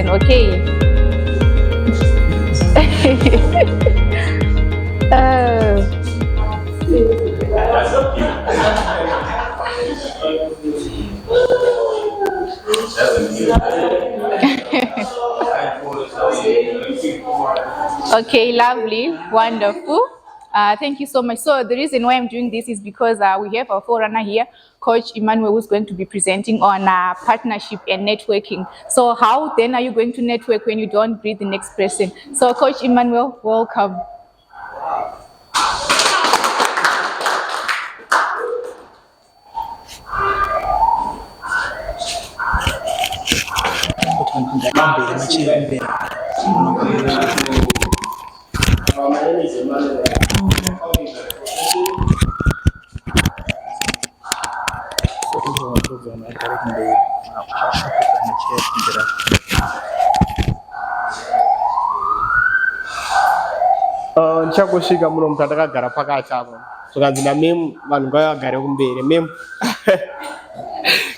person, okay? Okay, lovely, wonderful. Thank you so much. So the reason why I'm doing this is because we have a forerunner here, Coach Emmanuel, who's going to be presenting on partnership and networking. So how then are you going to network when you don't greet the next person? So Coach Emmanuel, welcome. My name is Emmanuel. Ndichangosvika muno muthu atakagara pakati apo zvikanzi namemu vanhu ngavagare kumberi. Memu,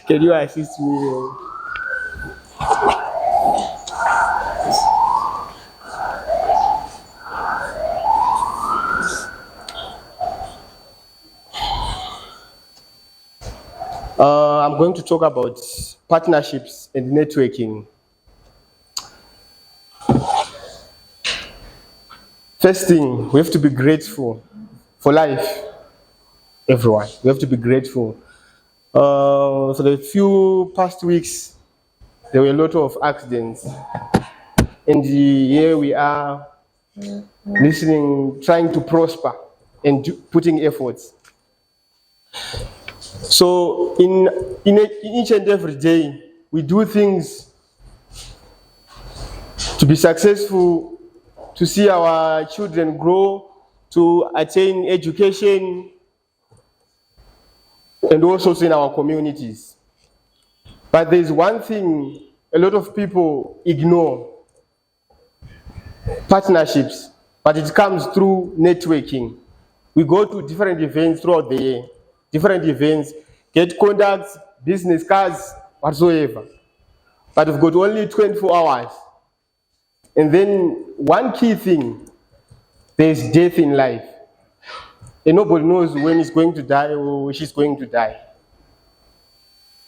can you assist me? I'm going to talk about partnerships and networking. First thing, we have to be grateful for life. Everyone, we have to be grateful. For the few past weeks, there were a lot of accidents. And here we are listening, trying to prosper and putting efforts. So in each and every day, we do things to be successful, to see our children grow, to attain education, and also in our communities. But there's one thing a lot of people ignore: partnerships. But it comes through networking. We go to different events throughout the year, different events, get contacts, business cards, whatsoever. But we've got only 24 hours. And then one key thing, there's death in life. And nobody knows when he's going to die or she's going to die.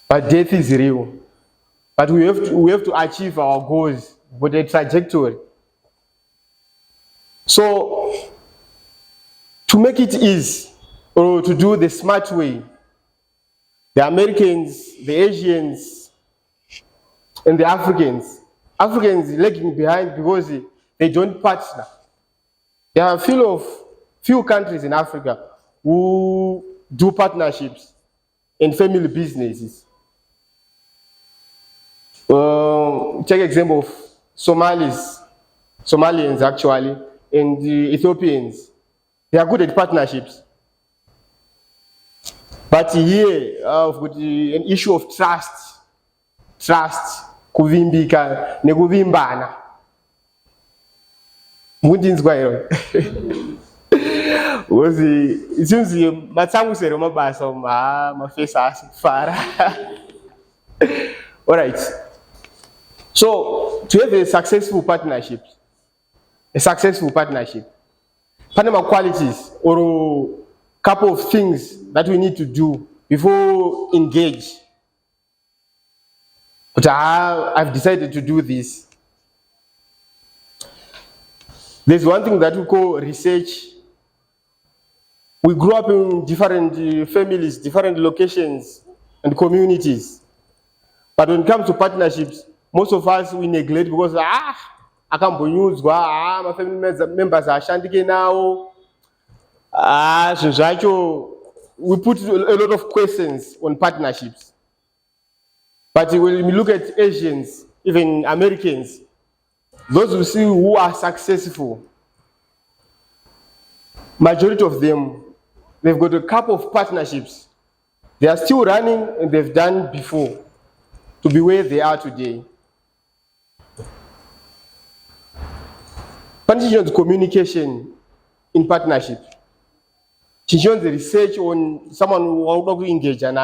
But death is real. But we have to achieve our goals with a trajectory. So, to make it easy, or to do the smart way, the Americans, the Asians, and the Africans lagging behind because they don't partner. There are few countries in Africa who do partnerships and family businesses. Take example of Somalians actually, and the Ethiopians. They are good at partnerships. But here, we've got an issue of trust, kuvimbika, nekuvimbana. Mundinzwa iro. It seems matsamusero mabasa mafesa asifara. All right. So to have a successful partnership, Panama qualities or a couple of things that we need to do before engage. But I've decided to do this. There's one thing that we call research. We grew up in different families, different locations and communities. But when it comes to partnerships, most of us we neglect because akambonyudzwa my family members ashandike nawo. We put a lot of questions on partnerships. But when we look at Asians, even Americans, those who see who are successful, majority of them, they've got a couple of partnerships. They are still running and they've done before to be where they are today. Partnership communication in partnership. She shows the research on someone who wants to engage and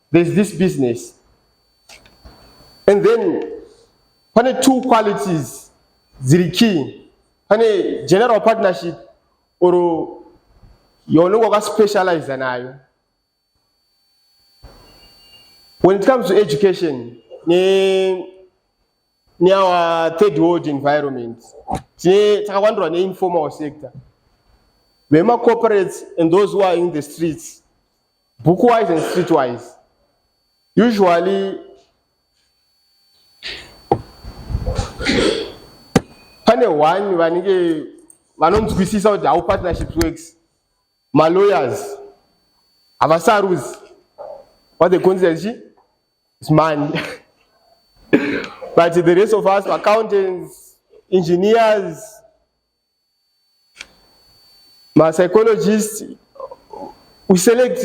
there's this business. And then Pane two qualities ziri key. Pane general partnership or yonongo specialize nayo. When it comes to education, in our third world environment, in informal sector, we more corporates and those who are in the streets, book-wise and street-wise, usually one we see how partnerships works. My lawyers, avasarus, what they consider is money. But the rest of us, accountants, engineers, my psychologists, we select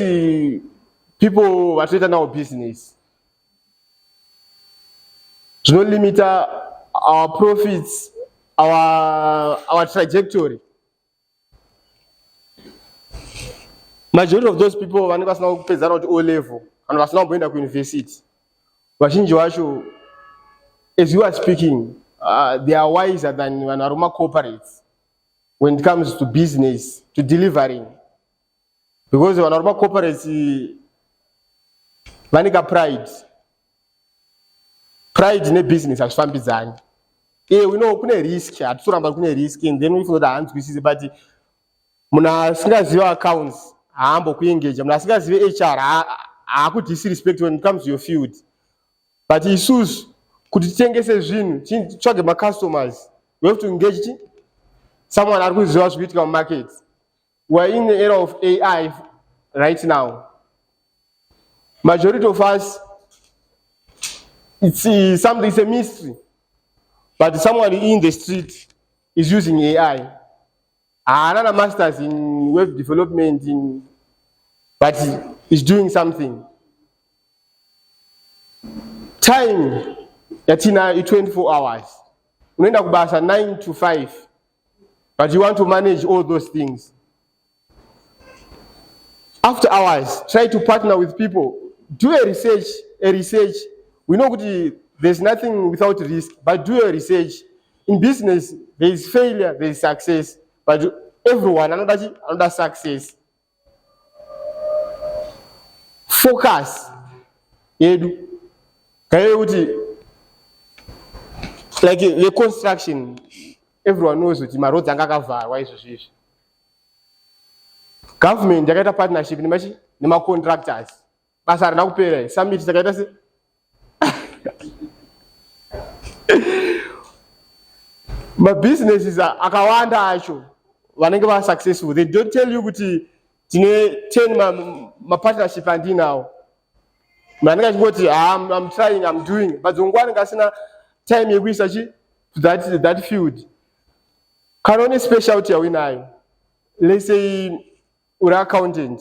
people who are treating our business. Do not limit our profits, our trajectory. Majority of those people who was now present at O level and was now going to university. As you are speaking, they are wiser than Aroma corporates when it comes to business, to delivering. Because when Aroma corporates, pride in a business as far design. We know kuna risk, at suramba kuna risk, and then we know the hands we see but muna singa zero accounts, ambo ku engage, muna singa zero HR, aku disrespect when it comes to your field. But issues could tengese zvinhu tsvage my customers. We have to engage someone who is with our market. We're in the era of AI right now. Majority of us, it's a mystery. But someone in the street is using AI. Another master's in web development, but is doing something. Time, yatina 24 hours. Unaenda kubasa 9 to 5. But you want to manage all those things. After hours, try to partner with people. Do a research. We know there's nothing without risk, but do a research. In business, there is failure, there is success. But everyone, another success. Focus. Like the construction, everyone knows what my roads are. Why is this? Government, they got partnership with my contractors. But I don't pay. Some meetings, they got my businesses are akawanda acho. Wanenge ba successful. They don't tell you kuti tine my partnership and now. I'm trying, I'm doing. But zongwana ngasina time you research to that field. Can only specialty are we. Let's say we're accountant.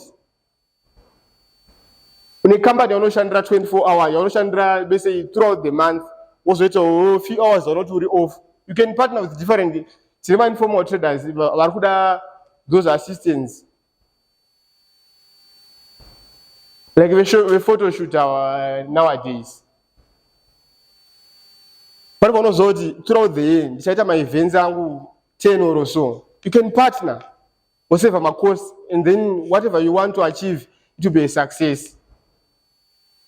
When you come back, you're not 24 hours. You're not let's say throughout the month. Also, it's a few hours or not really off. You can partner with different informal traders. Those assistants. Like we photo shoot nowadays. But throughout the year, besides my events, 10 or so, you can partner. Whatever my cost, and then whatever you want to achieve, it will be a success.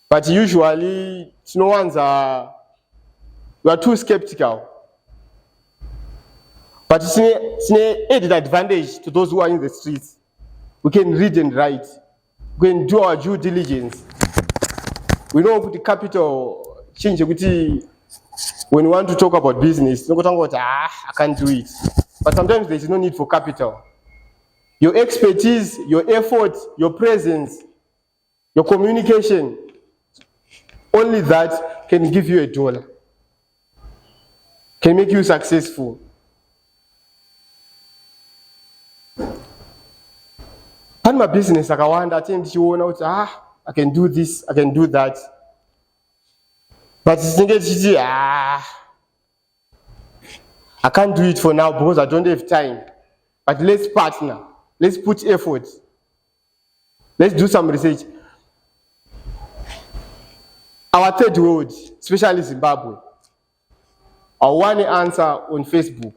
But usually, no one's we are too skeptical. But it's an added advantage to those who are in the streets. We can read and write. We can do our due diligence. We know the capital change when we want to talk about business. No talk about I can't do it. But sometimes there is no need for capital. Your expertise, your effort, your presence, your communication, only that can give you $1. Can make you successful. And my business, like I want that thing you want out, I can do this, I can do that. But I can't do it for now because I don't have time. But let's partner. Let's put effort. Let's do some research. Our third world, especially Zimbabwe, awuwani answer on Facebook,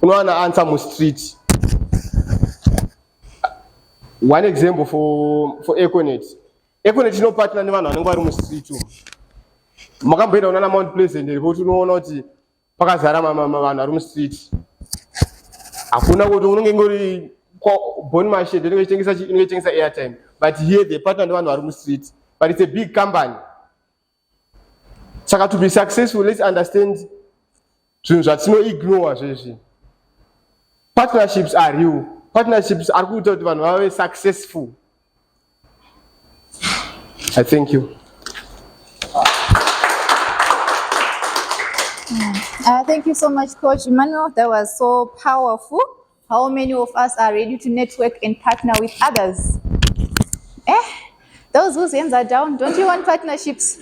unowana answer mu street. One example for Econet. Econet inopartner nevanhu vanenge vari mu street umu. Makamboenda una Mount Pleasant kuti unoona kuti pakazara vanhu vari mu street. Hakuna kuti unenge ngori Bond Market inenge ichitengesa airtime, but here they partner nevanhu vari mu street, but it's a big company. Saka to be successful, let's understand zvinhu zvatino ignore zvezvi. Partnerships are real. Partnerships are kuita kuti vanhu vave successful. I thank you. Thank you so much, Coach Emmanuel. That was so powerful. How many of us are ready to network and partner with others? Those whose hands are down, don't you want partnerships?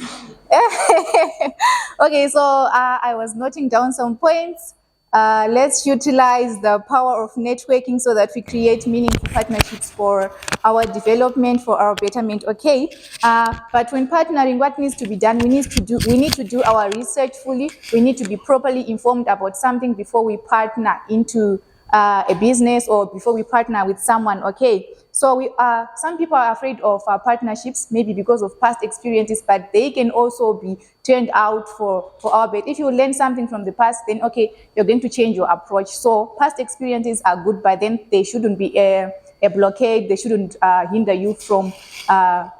Okay, so I was noting down some points. Let's utilize the power of networking so that we create meaningful partnerships for our development, for our betterment. Okay, but when partnering, what needs to be done? We need to do our research fully. We need to be properly informed about something before we partner into a business or before we partner with someone. Okay, so some people are afraid of partnerships, maybe because of past experiences, but they can also be turned out for our bet. If you learn something from the past, then okay, you're going to change your approach. So past experiences are good, but then they shouldn't be a blockade. They shouldn't hinder you from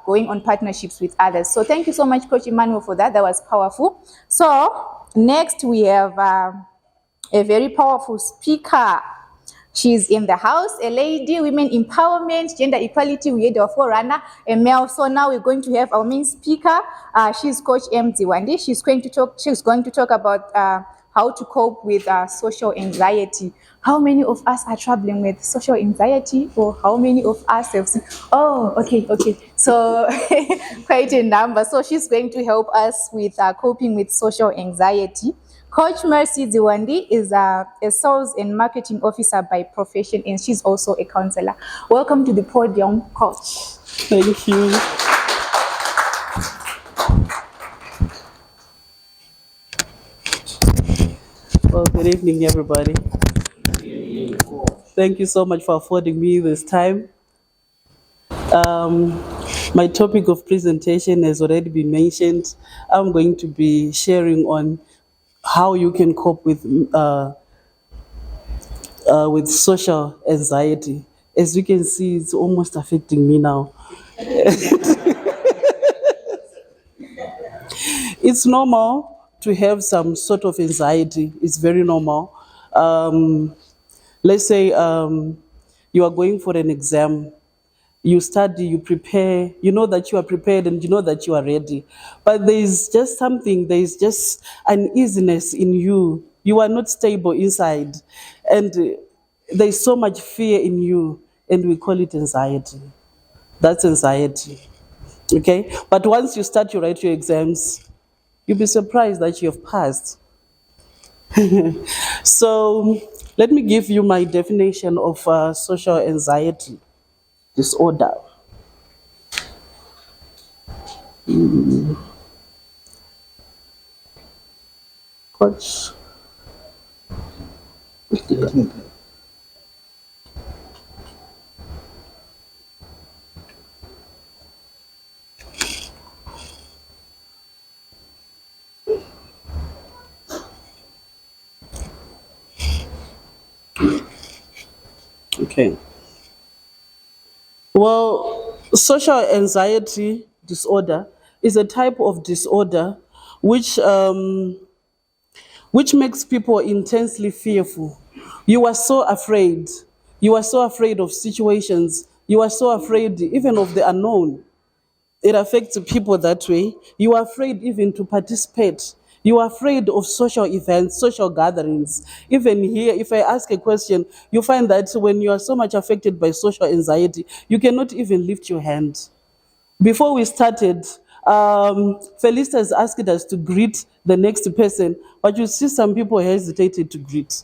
going on partnerships with others. So thank you so much, Coach Emmanuel, for that. That was powerful. So next we have a very powerful speaker. She's in the house, a lady, women empowerment, gender equality. We had our forerunner, a male. So now we're going to have our main speaker. She's Coach Mziwande. She's going to talk about how to cope with social anxiety. How many of us are troubling with social anxiety, or how many of us have seen? Oh, okay. So quite a number. So she's going to help us with coping with social anxiety. Coach Mercy Ziwandi is a sales and marketing officer by profession, and she's also a counselor. Welcome to the podium, Coach. Thank you. Well, good evening, everybody. Thank you so much for affording me this time. My topic of presentation has already been mentioned. I'm going to be sharing on how you can cope with social anxiety. As you can see, it's almost affecting me now. It's normal to have some sort of anxiety. It's very normal. Let's say you are going for an exam. You study, you prepare, you know that you are prepared and you know that you are ready. But there's just uneasiness in you. You are not stable inside. And there's so much fear in you, and we call it anxiety. That's anxiety. Okay? But once you start to write your exams, you'll be surprised that you have passed. So let me give you my definition of social anxiety disorder. Coach. Okay. Well, social anxiety disorder is a type of disorder which makes people intensely fearful. You are so afraid. You are so afraid of situations. You are so afraid even of the unknown. It affects people that way. You are afraid even to participate. You are afraid of social events, social gatherings. Even here, if I ask a question, you find that when you are so much affected by social anxiety, you cannot even lift your hand. Before we started, Felista has asked us to greet the next person, but you see some people hesitated to greet.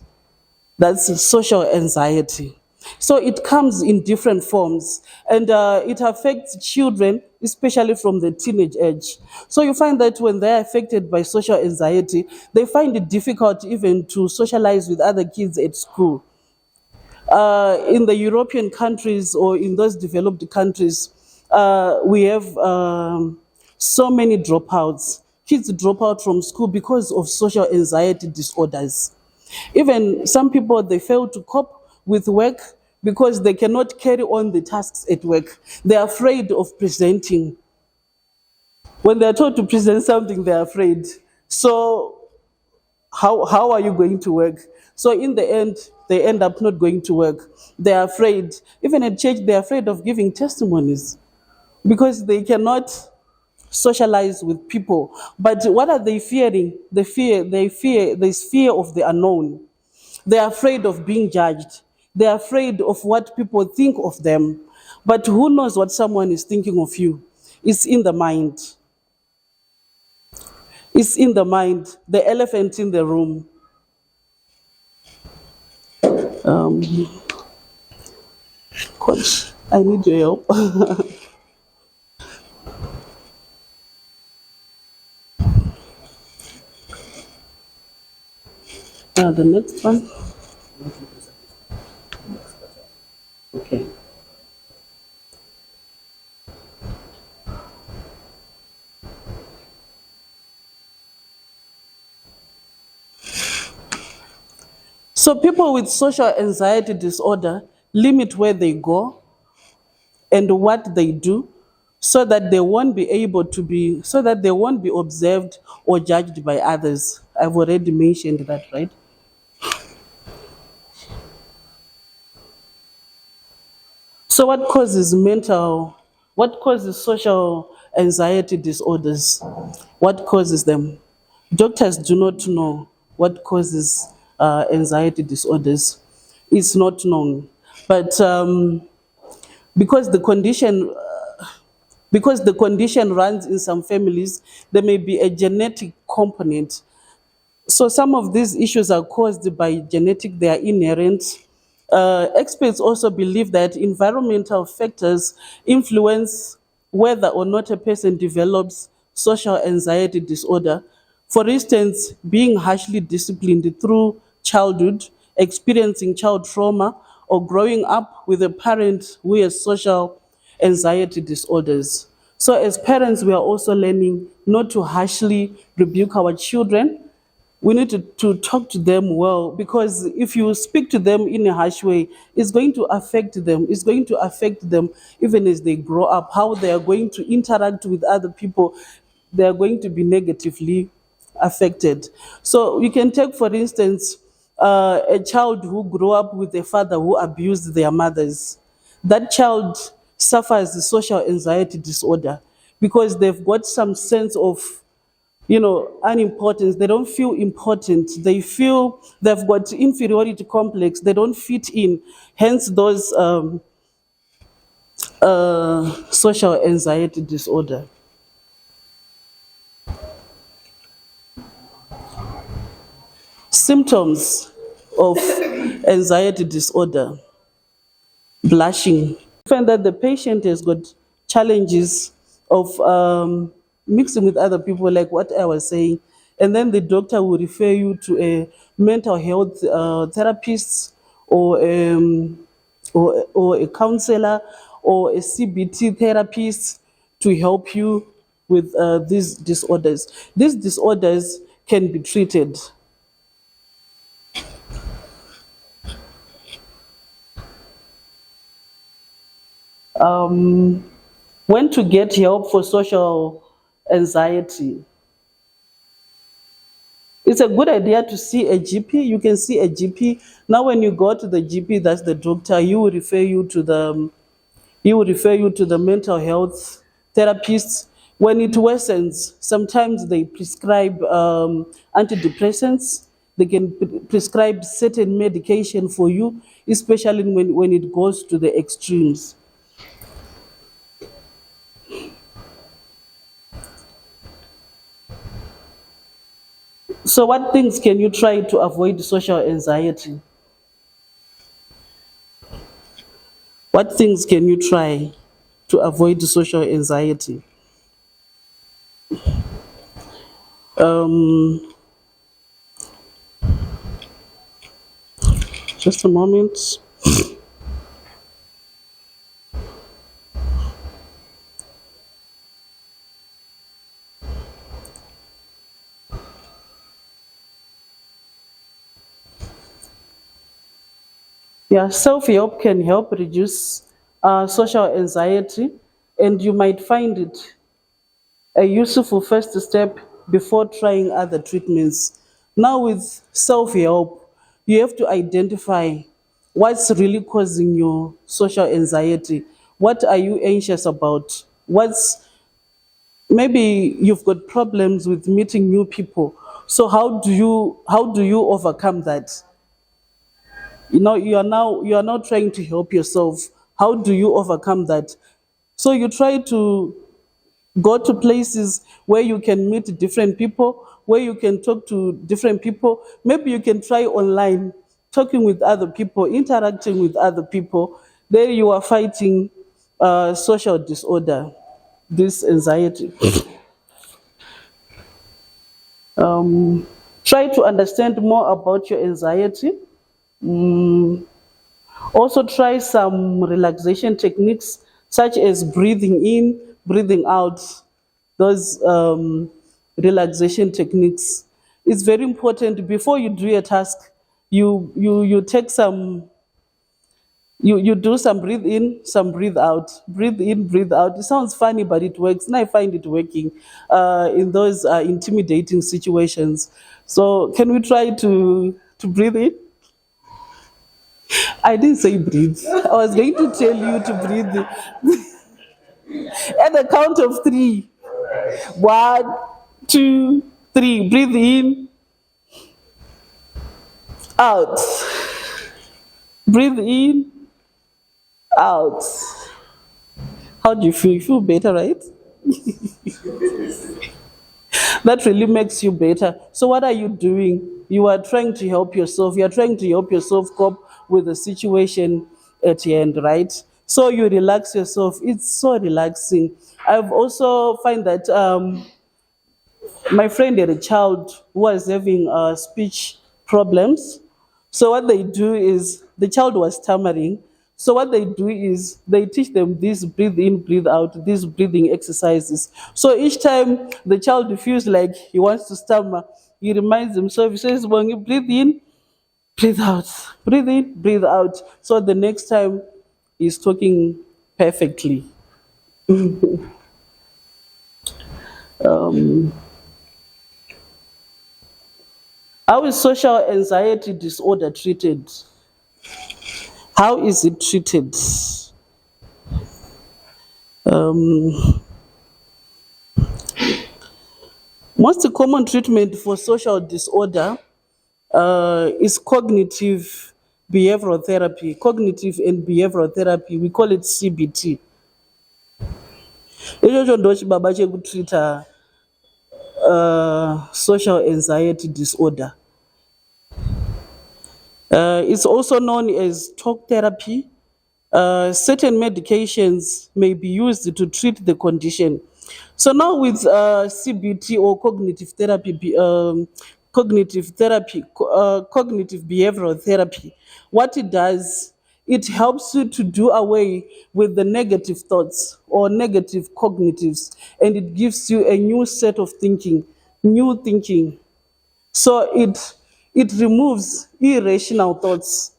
That's social anxiety. So it comes in different forms, and it affects children, especially from the teenage age. So you find that when they're affected by social anxiety, they find it difficult even to socialize with other kids at school. In the European countries or in those developed countries, we have so many dropouts. Kids drop out from school because of social anxiety disorders. Even some people, they fail to cope with work because they cannot carry on the tasks at work. They're afraid of presenting. When they're told to present something, they're afraid. So how are you going to work? So in the end, they end up not going to work. They're afraid. Even at church, they're afraid of giving testimonies because they cannot socialize with people. But what are they fearing? There's fear of the unknown. They're afraid of being judged. They're afraid of what people think of them. But who knows what someone is thinking of you? It's in the mind. It's in the mind, the elephant in the room. Coach, I need your help. The next one. Okay. So people with social anxiety disorder limit where they go and what they do so that they won't be observed or judged by others. I've already mentioned that, right? So what causes social anxiety disorders? What causes them? Doctors do not know what causes anxiety disorders. It's not known. But because the condition runs in some families, there may be a genetic component. So some of these issues are caused by genetic, they are inherent. Experts also believe that environmental factors influence whether or not a person develops social anxiety disorder. For instance, being harshly disciplined through childhood, experiencing child trauma, or growing up with a parent who has social anxiety disorders. So as parents, we are also learning not to harshly rebuke our children. We need to talk to them well, because if you speak to them in a harsh way, it's going to affect them. It's going to affect them even as they grow up, how they are going to interact with other people. They are going to be negatively affected. So you can take, for instance, a child who grew up with a father who abused their mothers. That child suffers the social anxiety disorder because they've got some sense of unimportance. They don't feel important. They feel they've got inferiority complex. They don't fit in. Hence those social anxiety disorder. Symptoms of anxiety disorder: blushing. Find that the patient has got challenges of mixing with other people, like what I was saying, and then the doctor will refer you to a mental health therapist or a counselor or a CBT therapist to help you with these disorders. These disorders can be treated. When to get help for social anxiety? It's a good idea to see a GP. You can see a GP. Now when you go to the GP, that's the doctor, he will refer you to the mental health therapists. When it worsens, sometimes they prescribe antidepressants. They can prescribe certain medication for you, especially when it goes to the extremes. So what things can you try to avoid social anxiety? What things can you try to avoid social anxiety? Just a moment. Yeah, self-help can help reduce social anxiety, and you might find it a useful first step before trying other treatments. Now, with self-help, you have to identify what's really causing your social anxiety. What are you anxious about? Maybe you've got problems with meeting new people. So how do you overcome that? You are now trying to help yourself. How do you overcome that? So you try to go to places where you can meet different people, where you can talk to different people. Maybe you can try online, talking with other people, interacting with other people. There you are fighting social disorder, this anxiety. Try to understand more about your anxiety. Also try some relaxation techniques such as breathing in, breathing out, those relaxation techniques. It's very important before you do a task, you take some, you do some breathe in, some breathe out, breathe in, breathe out. It sounds funny, but it works, and I find it working in those intimidating situations. So can we try to breathe in? I didn't say breathe. I was going to tell you to breathe. At the count of 3. 1, 2, 3. Breathe in, out. Breathe in, out. How do you feel? You feel better, right? That really makes you better. So what are you doing? You are trying to help yourself. You are trying to help yourself cope with the situation at the end, right? So you relax yourself. It's so relaxing. I've also find that my friend had a child who was having speech problems. So what they do is, the child was stammering. So what they do is they teach them this breathe in, breathe out, these breathing exercises. So each time the child feels like he wants to stammer, he reminds himself, he says, when you breathe in, breathe out, breathe in, breathe out. So the next time he's talking perfectly. How is social anxiety disorder treated? How is it treated? Most common treatment for social disorder is cognitive behavioral therapy. Cognitive and behavioral therapy, we call it CBT. Ichocho ndo chibaba chekutreata social anxiety disorder. It's also known as talk therapy. Certain medications may be used to treat the condition. So now with CBT or cognitive cognitive behavioral therapy, what it does, it helps you to do away with the negative thoughts or negative cognitives, and it gives you a new set of thinking, new thinking. So it removes irrational thoughts,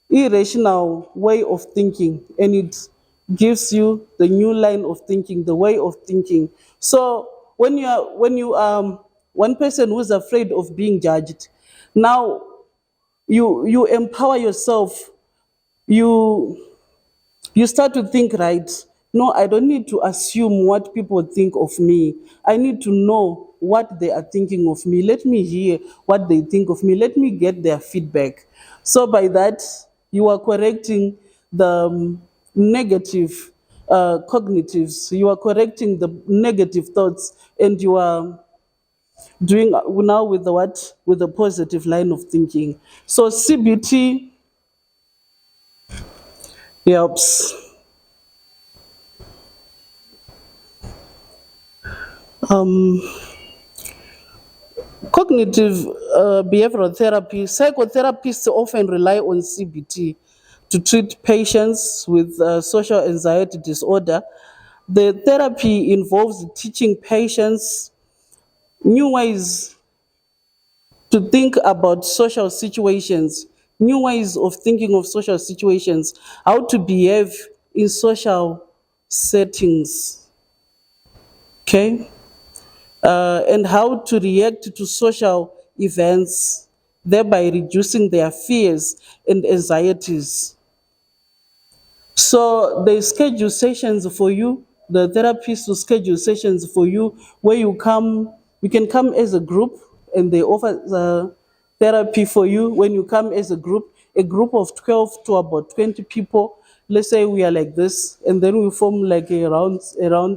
irrational way of thinking, and it gives you the new line of thinking, the way of thinking. So when you one person who's afraid of being judged, now you empower yourself. You start to think, right? No, I don't need to assume what people think of me. I need to know what they are thinking of me. Let me hear what they think of me. Let me get their feedback. So by that, you are correcting the negative cognitives. You are correcting the negative thoughts, and you are doing now with the what? With the positive line of thinking. So CBT helps. Um, Cognitive behavioral therapy, psychotherapists often rely on CBT to treat patients with social anxiety disorder. The therapy involves teaching patients new ways to think about social situations, new ways of thinking of social situations, how to behave in social settings, okay? And how to react to social events, thereby reducing their fears and anxieties. So they schedule sessions for you. The therapist will schedule sessions for you where you can come as a group and they offer therapy for you when you come as a group of 12 to about 20 people. Let's say we are like this, and then we form like around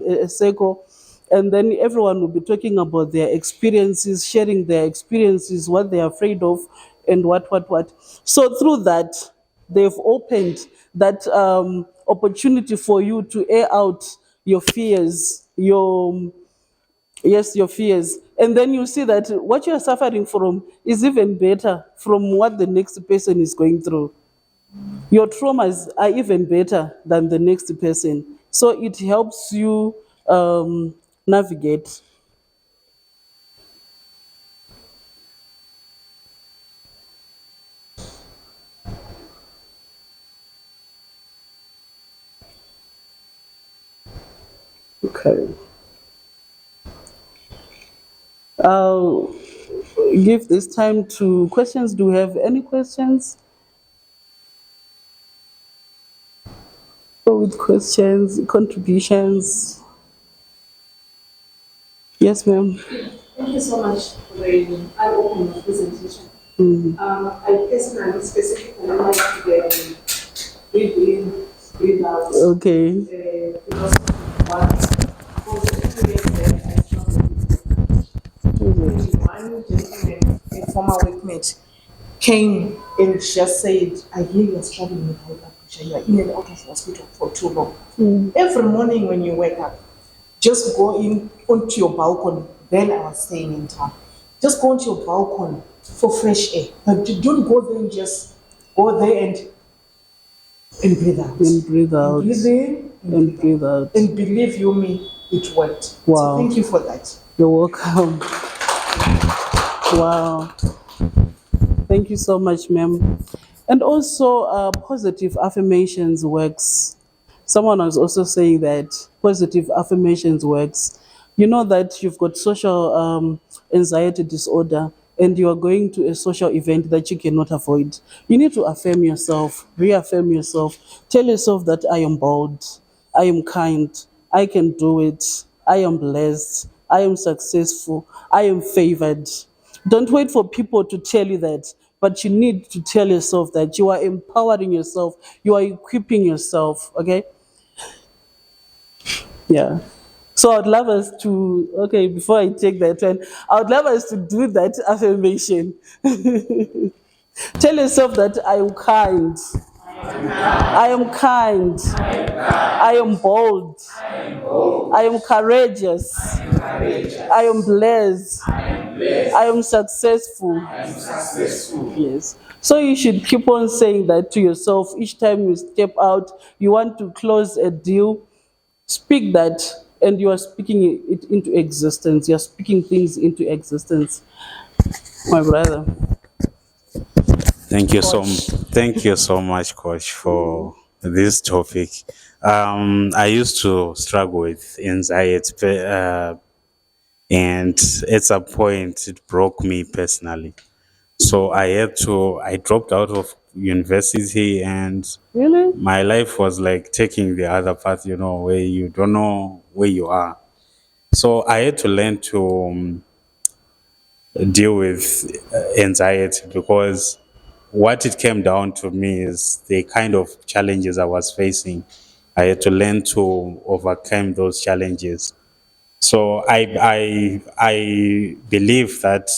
a circle, and then everyone will be talking about their experiences, sharing their experiences, what they're afraid of, and what. So through that, they've opened that opportunity for you to air out your fears, your fears. And then you see that what you're suffering from is even better from what the next person is going through. Your traumas are even better than the next person. So it helps you navigate. Okay. I'll give this time to questions. Do we have any questions? Go with questions, contributions. Yes, ma'am. Thank you so much for the eye-opening presentation. I personally, specifically, like the breathe in, breathe out. Okay. Because what for the 2 years that I struggled with. One gentleman, a former workmate, came and just said, I hear you're struggling with high blood pressure. You're in and out of hospital for too long. Every morning when you wake up, just go in onto your balcony. Then I was staying in town. Just go onto your balcony for fresh air. But don't go there and just go there and breathe out. And breathe out. Breathe in And breathe out. and believe you me, it worked. Wow. So thank you for that. You're welcome. Wow. Thank you so much, ma'am. And also, positive affirmations works. Someone was also saying that positive affirmations works. You know that you've got social anxiety disorder and you are going to a social event that you cannot avoid. You need to affirm yourself, reaffirm yourself, tell yourself that I am bold, I am kind, I can do it, I am blessed, I am successful, I am favored. Don't wait for people to tell you that, but you need to tell yourself that you are empowering yourself, you are equipping yourself, okay? Yeah. So I'd love us to, okay, before I take that one, I would love us to do that affirmation. Tell yourself that I am kind. I am kind. I am bold. I am courageous. I am blessed. I am successful. Yes. So you should keep on saying that to yourself each time you step out, you want to close a deal, speak that, and you are speaking it into existence. You are speaking things into existence. My brother. Thank you so much, Coach, for this topic. I used to struggle with anxiety, and at some point it broke me personally. So I dropped out of university, and Really? my life was like taking the other path, where you don't know where you are. So I had to learn to deal with anxiety, because what it came down to me is the kind of challenges I was facing. I had to learn to overcome those challenges. So I believe that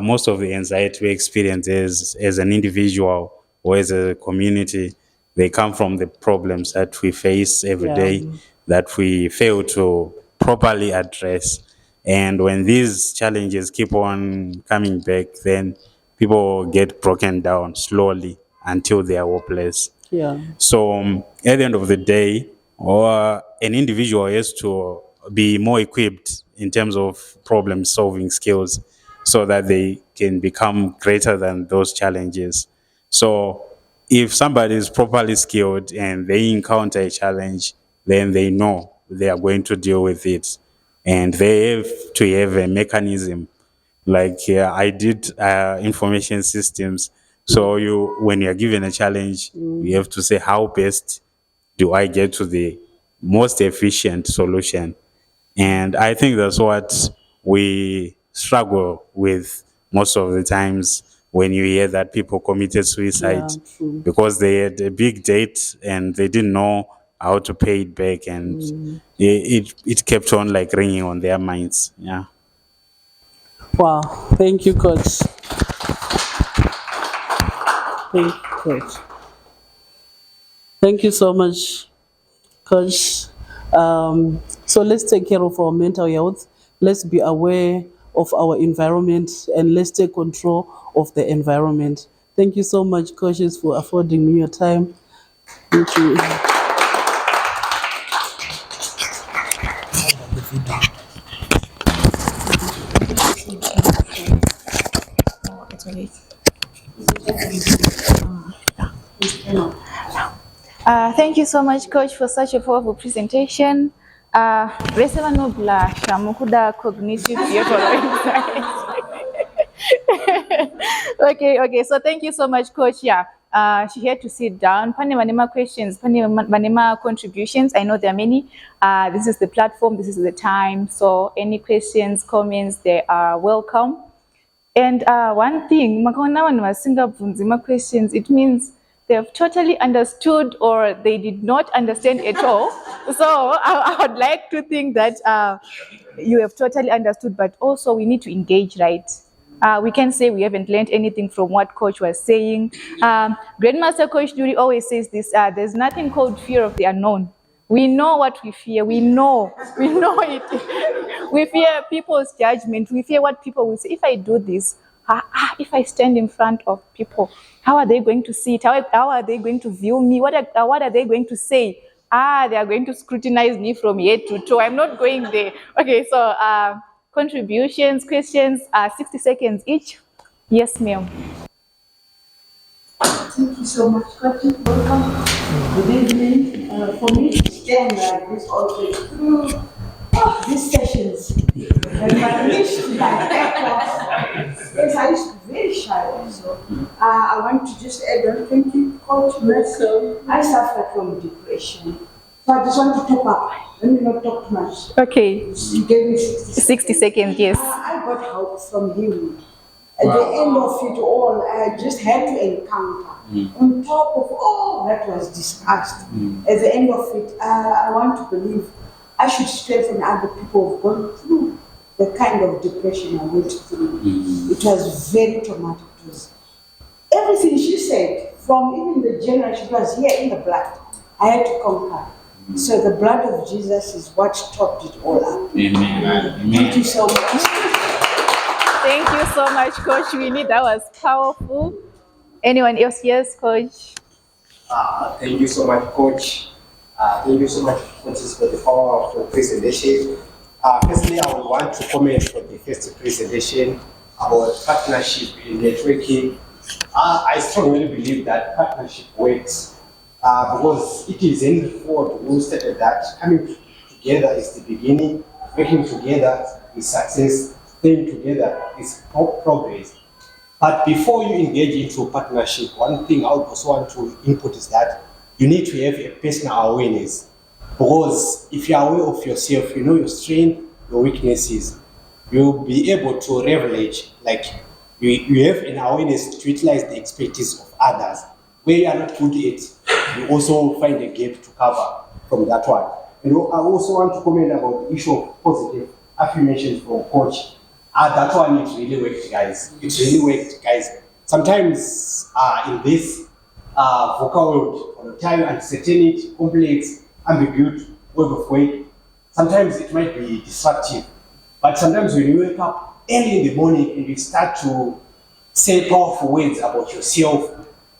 most of the anxiety we experience as an individual or as a community, they come from the problems that we face every day, that we fail to properly address. And when these challenges keep on coming back, then people get broken down slowly until they are hopeless. Yeah. So at the end of the day, or an individual has to be more equipped in terms of problem solving skills so that they can become greater than those challenges. So if somebody is properly skilled and they encounter a challenge, then they know they are going to deal with it. And they have to have a mechanism like I did information systems. So when you're given a challenge, you have to say, how best do I get to the most efficient solution? And I think that's what we struggle with most of the times when you hear that people committed suicide Yeah, true. because they had a big debt and they didn't know how to pay it back, and it kept on like ringing on their minds. Yeah. Wow. Thank you, Coach. Thank you, Coach. Thank you so much, Coach. So let's take care of our mental health. Let's be aware of our environment and let's take control of the environment. Thank you so much, coaches, for affording me your time. Thank you. Thank you so much, Coach, for such a powerful presentation. Reseva nobla shamukuda cognitive behavioral insight. Okay. So thank you so much, Coach. Yeah, she had to sit down. Pane vanema questions, pane vanema contributions. I know there are many. This is the platform. This is the time. So any questions, comments, they are welcome. And one thing, makaona vanhu vasingabvunzi questions, it means they have totally understood or they did not understand at all. So I would like to think that you have totally understood, but also we need to engage, right? We can say we haven't learned anything from what Coach was saying. Grandmaster Coach Duri always says this, there's nothing called fear of the unknown. We know what we fear. We know it. We fear people's judgment. We fear what people will say. If I do this, if I stand in front of people, how are they going to see it? How are they going to view me? What are they going to say? They are going to scrutinize me from head to toe. I'm not going there. Okay, so contributions, questions, 60 seconds each. Yes, ma'am. Thank you so much, Coach. Welcome. Good evening. For me to stand like this all the way through these sessions, and my wish to my back was, I used to be very shy also. I want to just add one thank you, Coach. I suffer from depression. So I just want to top up. Let me not talk too much. Okay. You gave me 60 seconds, yes. I got help from him. At the end of it all, I just had to encounter. On top of all that was discussed, at the end of it, I want to believe I should strengthen other people who've gone through the kind of depression I went through. It was very traumatic. It was everything she said, from even the generation, it was here in the blood. I had to conquer. So the blood of Jesus is what topped it all up. Amen. Thank you so much. Thank you so much, Coach Winnie. That was powerful. Anyone else? Yes, Coach. Thank you so much, Coach. Thank you so much, coaches, for the powerful presentation. Firstly, I would want to comment on the first presentation about partnership in networking. I strongly believe that partnership works because it is Henry Ford who stated that coming together is the beginning, working together is success, staying together is progress. But before you engage into partnership, one thing I would also want to input is that you need to have a personal awareness. Because if you are aware of yourself, you know your strengths, your weaknesses, you'll be able to leverage, like you have an awareness to utilize the expertise of others. Where you are not good at, you also find a gap to cover from that one. And I also want to comment about the issue of positive affirmations from Coach. That one, it really worked, guys. It really worked, guys. Sometimes in this vocal world, uncertainty, complex, ambiguous word of weight, sometimes it might be disruptive. But sometimes when you wake up early in the morning and you start to say powerful words about yourself,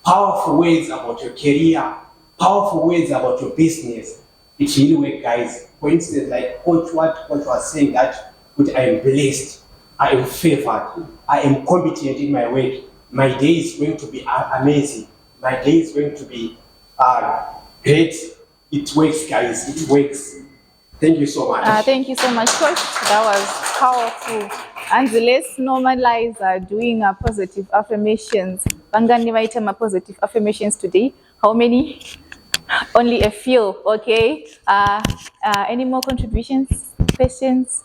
powerful words about your career, powerful words about your business, it really works, guys. For instance, like what Coach was saying, that I am blessed, I am favored, I am competent in my work. My day is going to be amazing. My day is going to be great. It works, guys. It works. Thank you so much. Thank you so much, Coach. That was powerful. And let's normalize doing positive affirmations. Bangani waita positive affirmations today. How many? Only a few, okay? Any more contributions, questions?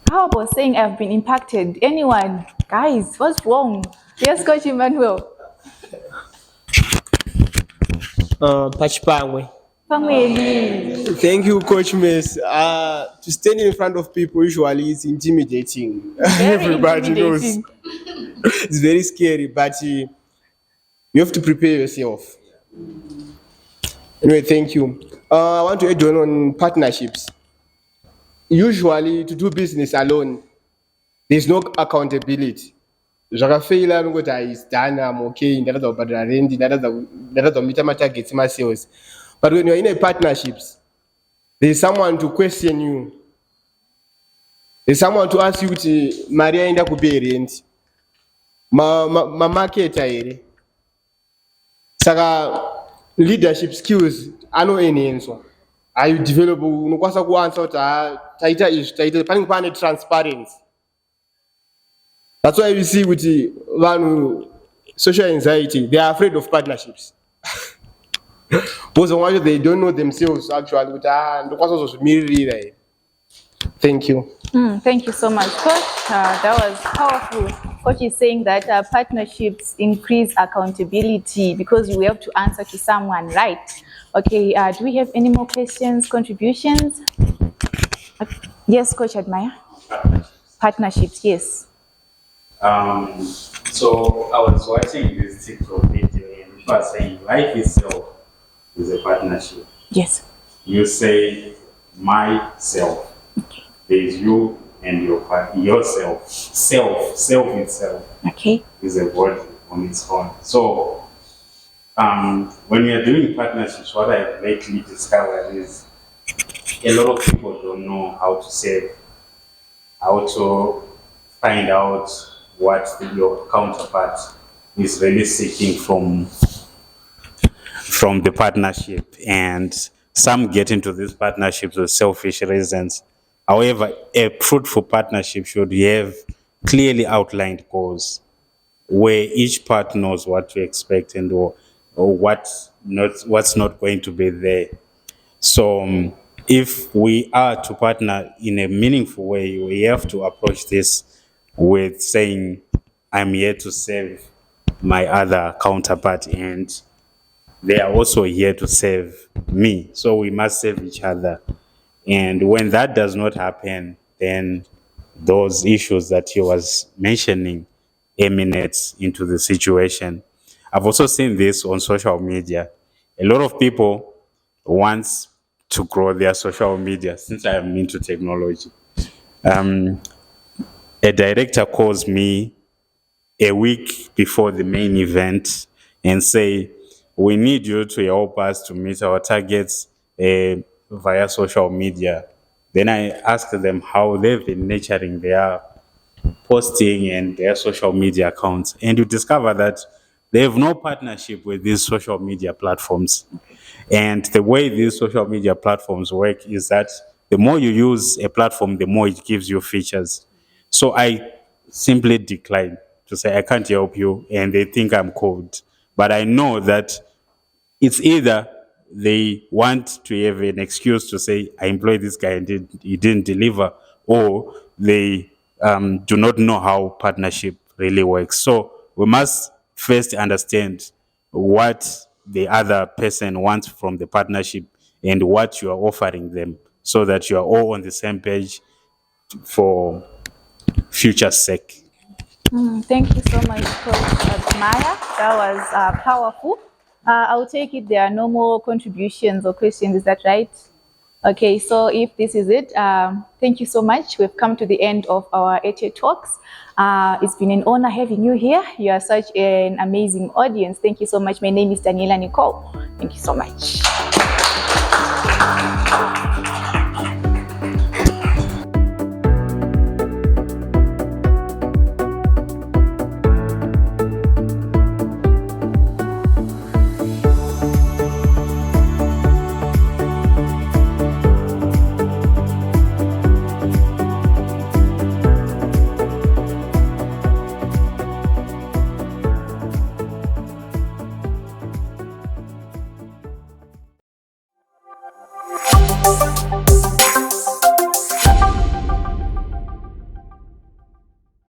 How about saying I've been impacted? Anyone? Guys, what's wrong? Yes, Coach Emmanuel. Pachipangwe. Family. Thank you, Coach Miss. To stand in front of people usually is intimidating. Everybody knows. It's very scary, but you have to prepare yourself. Anyway, thank you. I want to add on partnerships. Usually, to do business alone, there's no accountability. Zvakafaila nongoti is done, I'm okay, ndakazobhadhara rent, ndakazomita matargets sales. But when you're in a partnerships, there's someone to question you. There's someone to ask you to Maria inda kupe rent. Ma marketer here. Saka leadership skills anoenenzwa. Are you develop unokwasa kuansa kuti taita izvi taita panenge pane transparency. That's why we see with vanhu social anxiety, they are afraid of partnerships. Because they don't know themselves actually. Thank you. Thank you so much, Coach. That was powerful. Coach is saying that partnerships increase accountability because we have to answer to someone, right? Okay, do we have any more questions, contributions? Yes, Coach Admire. Partnerships, yes. So I was watching this TikTok video and you were saying life itself is a partnership. Yes. You say myself. Okay. There is you and yourself. Self itself. Okay. Is a word on its own. So when we are doing partnerships, what I've lately discovered is a lot of people don't know how to save, how to find out what your counterpart is really seeking from the partnership, and some get into these partnerships with selfish reasons. However, a fruitful partnership should have clearly outlined goals where each part knows what to expect and or what's not going to be there. So if we are to partner in a meaningful way, we have to approach this with saying, I'm here to serve my other counterpart and they are also here to serve me. So we must serve each other. And when that does not happen, then those issues that he was mentioning emanates into the situation. I've also seen this on social media. A lot of people want to grow their social media since I am into technology. A director calls me a week before the main event and say, we need you to help us to meet our targets via social media. Then I ask them how they've been nurturing their posting and their social media accounts. And you discover that they have no partnership with these social media platforms. And the way these social media platforms work is that the more you use a platform, the more it gives you features. So I simply decline to say, I can't help you, and they think I'm cold. But I know that it's either they want to have an excuse to say, I employed this guy and he didn't deliver, or they do not know how partnership really works. So we must first understand what the other person wants from the partnership and what you are offering them, so that you are all on the same page for future sake. Thank you so much, Coach Maya. That was powerful. I'll take it there are no more contributions or questions. Is that right? Okay, so if this is it, thank you so much. We've come to the end of our ETE Talks. It's been an honor having you here. You are such an amazing audience. Thank you so much. My name is Daniela Nicole. Thank you so much.